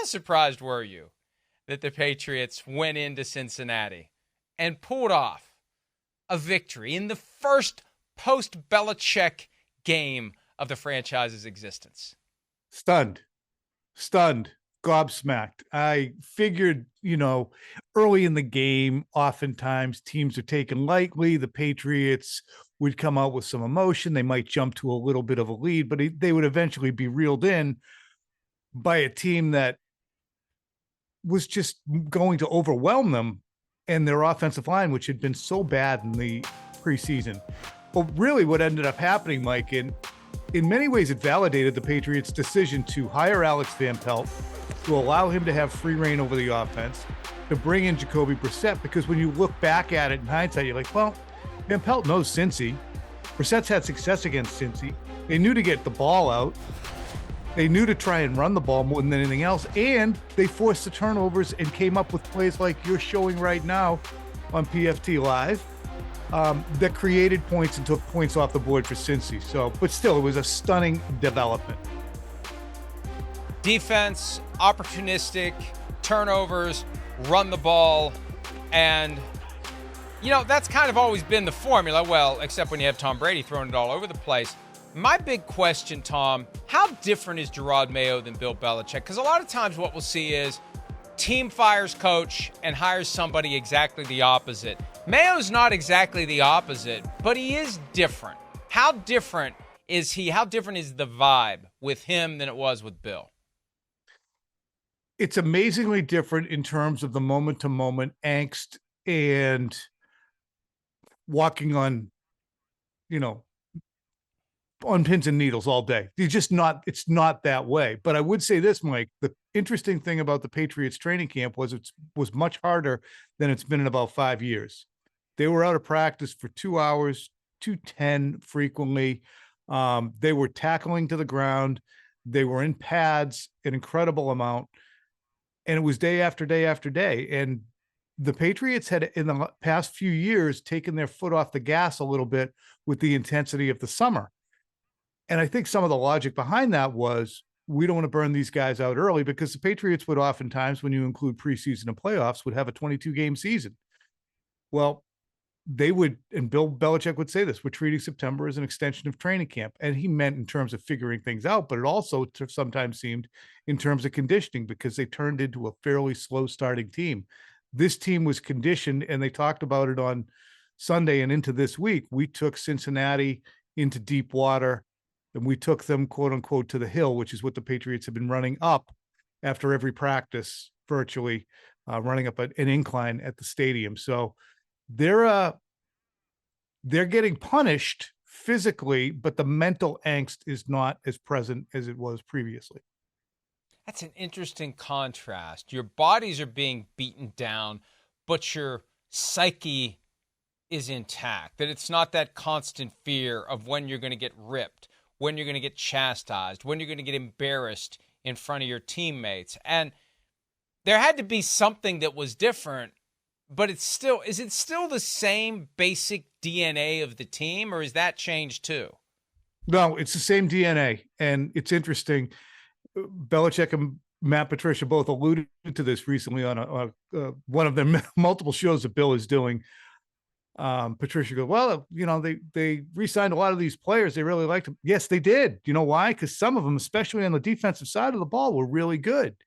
how surprised were you that the Patriots went into Cincinnati and pulled off a victory in the first post-Belichick game of the franchise's existence? Stunned, gobsmacked. I figured, early in the game, oftentimes teams are taken lightly. The Patriots would come out with some emotion. They might jump to a little bit of a lead, but they would eventually be reeled in by a team that was just going to overwhelm them and their offensive line, which had been so bad in the preseason. But really what ended up happening, Mike, in many ways, it validated the Patriots' decision to hire Alex Van Pelt, to allow him to have free reign over the offense, to bring in Jacoby Brissett, because when you look back at it in hindsight, you're like, well, Van Pelt knows Cincy. Brissett's had success against Cincy. They knew to get the ball out. They knew to try and run the ball more than anything else, and they forced the turnovers and came up with plays like you're showing right now on PFT Live that created points and took points off the board for Cincy. So, but still, it was a stunning development. Defense, opportunistic, turnovers, run the ball, and that's kind of always been the formula. Well, except when you have Tom Brady throwing it all over the place. My big question, Tom, how different is Jerod Mayo than Bill Belichick? Because a lot of times what we'll see is team fires coach and hires somebody exactly the opposite. Mayo's not exactly the opposite, but he is different. How different is he? How different is the vibe with him than it was with Bill? It's amazingly different in terms of the moment-to-moment angst and walking on, on pins and needles all day. It's not that way. But I would say this, Mike, the interesting thing about the Patriots training camp was it was much harder than it's been in about 5 years. They were out of practice for 2 hours, 2:10 frequently. They were tackling to the ground. They were in pads an incredible amount. And it was day after day after day. And the Patriots had, in the past few years, taken their foot off the gas a little bit with the intensity of the summer. And I think some of the logic behind that was, we don't want to burn these guys out early, because the Patriots would oftentimes, when you include preseason and playoffs, would have a 22-game season. Well, they would, and Bill Belichick would say this, we're treating September as an extension of training camp. And he meant in terms of figuring things out, but it also sometimes seemed in terms of conditioning, because they turned into a fairly slow starting team. This team was conditioned, and they talked about it on Sunday and into this week. We took Cincinnati into deep water, and we took them, quote unquote, to the hill, which is what the Patriots have been running up after every practice, virtually running up an incline at the stadium. So they're getting punished physically, but the mental angst is not as present as it was previously. That's an interesting contrast. Your bodies are being beaten down, but your psyche is intact. That it's not that constant fear of when you're going to get ripped, when you're going to get chastised, when you're going to get embarrassed in front of your teammates. And there had to be something that was different, but is it still the same basic DNA of the team, or is that changed too? No, it's the same DNA. And it's interesting. Belichick and Matt Patricia both alluded to this recently on one of the multiple shows that Bill is doing. Patricia goes, well, they re-signed a lot of these players. They really liked them. Yes, they did. You know why? Because some of them, especially on the defensive side of the ball, were really good.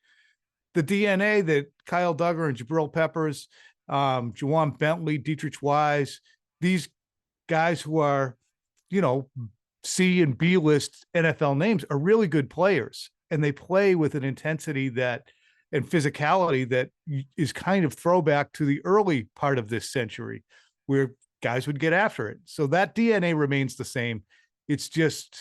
The DNA that Kyle Duggar and Jabril Peppers, Juwan Bentley, Dietrich Wise, these guys who are, C and B list NFL names, are really good players. And they play with an intensity and physicality that is kind of throwback to the early part of this century, where guys would get after it. So that DNA remains the same. It's just,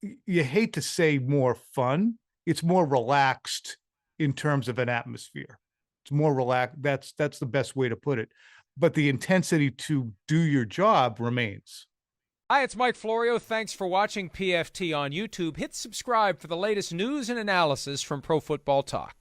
you hate to say more fun. It's more relaxed in terms of an atmosphere. It's more relaxed. That's the best way to put it. But the intensity to do your job remains. Hi, it's Mike Florio. Thanks for watching PFT on YouTube. Hit subscribe for the latest news and analysis from Pro Football Talk.